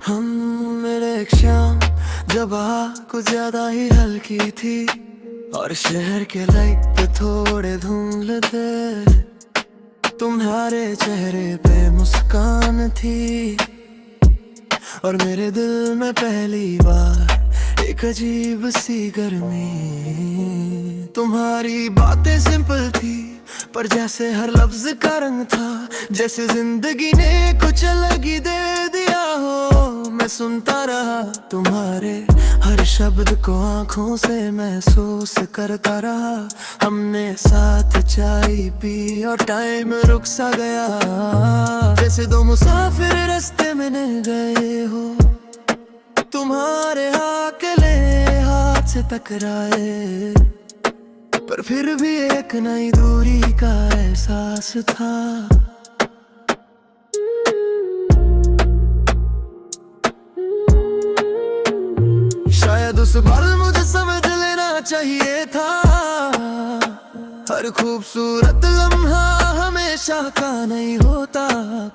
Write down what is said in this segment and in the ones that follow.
हम मेरे एक शाम जब कुछ ज्यादा ही हल्की थी और शहर के लाइट पे थोड़े धुंधले थे। तुम्हारे चेहरे पे मुस्कान थी और मेरे दिल में पहली बार एक अजीब सी गर्मी। तुम्हारी बातें सिंपल थी पर जैसे हर लफ्ज का रंग था, जैसे जिंदगी ने कुछ अलग ही दे दिया हो। मैं सुनता रहा तुम्हारे हर शब्द को, आंखों से महसूस करता रहा। हमने साथ चाय पी और टाइम रुक सा गया, जैसे दो मुसाफिर रास्ते में न गए हो। तुम्हारे अकेले हाथ से टकराए पर फिर भी एक नई दूरी का एहसास था। शायद उस पल मुझे समझ लेना चाहिए था, हर खूबसूरत लम्हा हमेशा का नहीं होता।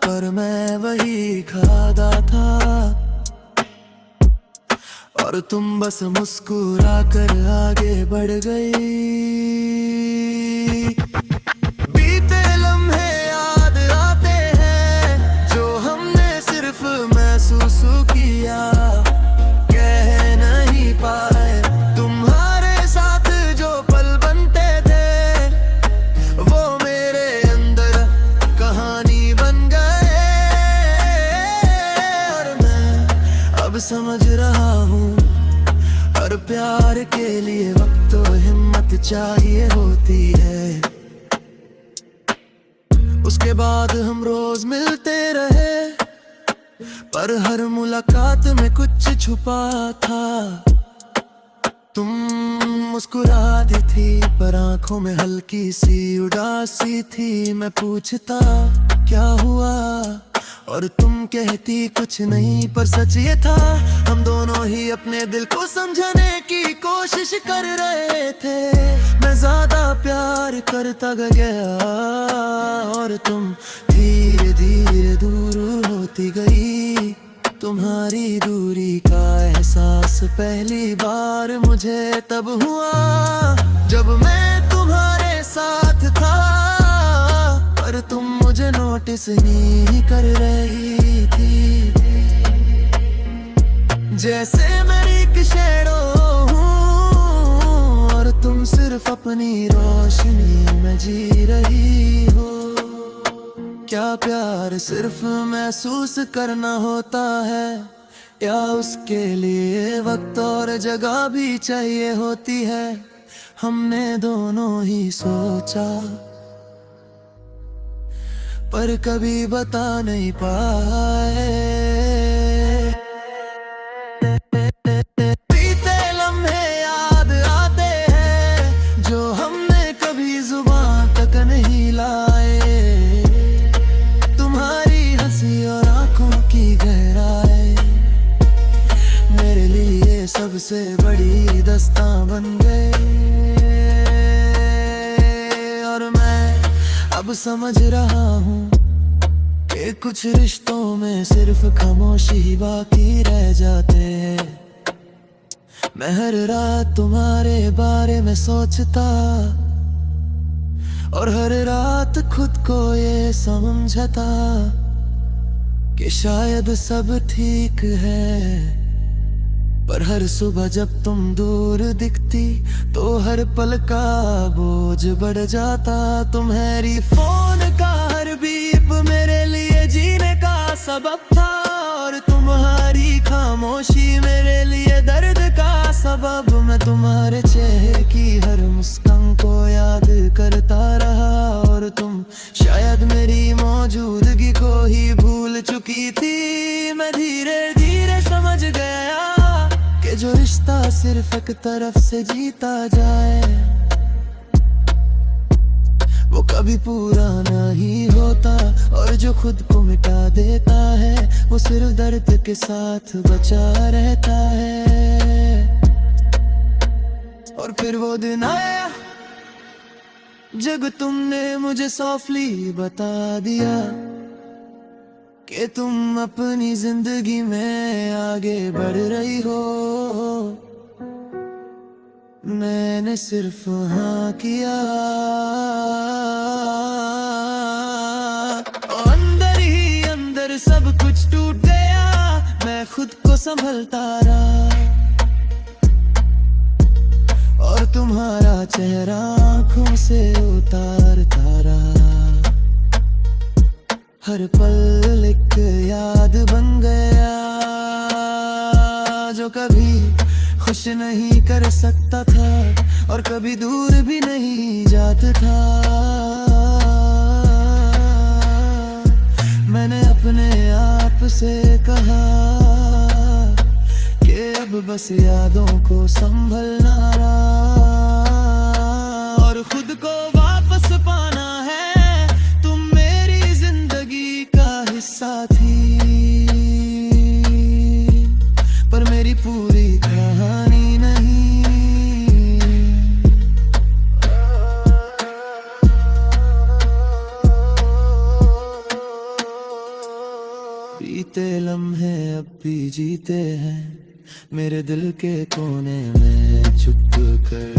पर मैं वही खादा था और तुम बस मुस्कुरा कर आगे बढ़ गई। बीते लम्हे याद आते हैं जो हमने सिर्फ महसूस किया, कह नहीं पाए। तुम्हारे साथ जो पल बनते थे वो मेरे अंदर कहानी बन गए। और मैं अब समझ रहा हूँ हर प्यार के लिए वक्त तो हिम्मत चाहिए होती है। उसके बाद हम रोज मिलते रहे पर हर मुलाकात में कुछ छुपा था। तुम मुस्कुराती थी पर आंखों में हल्की सी उदासी थी। मैं पूछता क्या हुआ और तुम कहती कुछ नहीं, पर सच ये था हम दोनों ही अपने दिल को समझने की कोशिश कर रहे थे। मैं ज्यादा प्यार करता गया और तुम धीरे धीरे दूर होती गई। तुम्हारी दूरी का एहसास पहली बार मुझे तब हुआ जब मैं तुम्हारे साथ था, पर तुम मुझे नोटिस नहीं कर रही थी। जैसे मैं एक शैडो हूँ और तुम सिर्फ अपनी रोशनी में जी रही हो। क्या प्यार सिर्फ महसूस करना होता है या उसके लिए वक्त और जगह भी चाहिए होती है? हमने दोनों ही सोचा पर कभी बता नहीं पाए। बीते लम्हे याद आते हैं जो हमने कभी जुबान तक नहीं लाए। तुम्हारी हंसी और आंखों की गहराई मेरे लिए सबसे बड़ी दास्तां बन गए। और मैं अब समझ रहा हूँ कि कुछ रिश्तों में सिर्फ खामोशी ही बाकी रह जाते हैं। मैं हर रात तुम्हारे बारे में सोचता और हर रात खुद को ये समझता कि शायद सब ठीक है। पर हर सुबह जब तुम दूर दिखती तो हर पल का बोझ बढ़ जाता। तुम्हारी फोन का हर बीप मेरे लिए जीने का सबब था और तुम्हारी खामोशी मेरे लिए दर्द का सबब। मैं तुम्हारे चेहरे की हर मुस्कान को याद करता रहा और तुम शायद मेरी मौजूदगी को ही भूल चुकी थी। मैं धीरे धीरे समझ गया कि जो रिश्ता सिर्फ एक तरफ से जीता जाए वो कभी पूरा नहीं होता, और जो खुद को मिटा देता है वो सिर्फ दर्द के साथ बचा रहता है। और फिर वो दिन आया जब तुमने मुझे सॉफ्टली बता दिया कि तुम अपनी जिंदगी में आगे बढ़ रही हो। मैंने सिर्फ हाँ किया, अंदर ही अंदर सब कुछ टूट गया। मैं खुद को संभलता रहा और तुम्हारा चेहरा आंखों से उतारता रहा। हर पल एक याद बन गया, जो कभी खुश नहीं कर सकता था और कभी दूर भी नहीं जाता था। मैंने अपने आप से कहा कि अब बस यादों को संभलना रहा और खुद को वापस पाना है। तुम मेरी जिंदगी का हिस्सा थी, पर मेरी पूरी कहानी नहीं। बीते लम्हे अब भी जीते हैं मेरे दिल के कोने में छुप कर।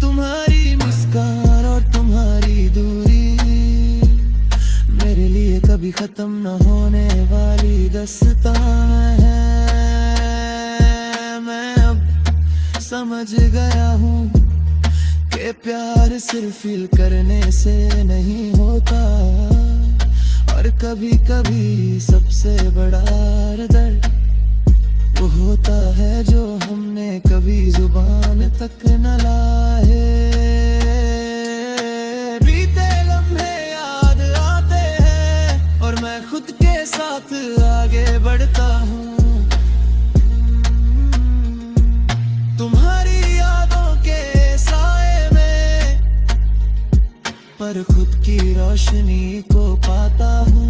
तुम्हारी मुस्कान और तुम्हारी दूरी मेरे लिए कभी खत्म न होने वाली दास्तान है। मैं अब समझ गया हूँ कि प्यार सिर्फ फील करने से नहीं होता, और कभी कभी सबसे बड़ा दर्द वो होता है जो हमने कभी जुबान तक न लाए। बीते लम्हे याद आते हैं और मैं खुद के साथ आगे बढ़ता हूँ। तुम्हारी यादों के साए में पर खुद की रोशनी को पाता हूँ।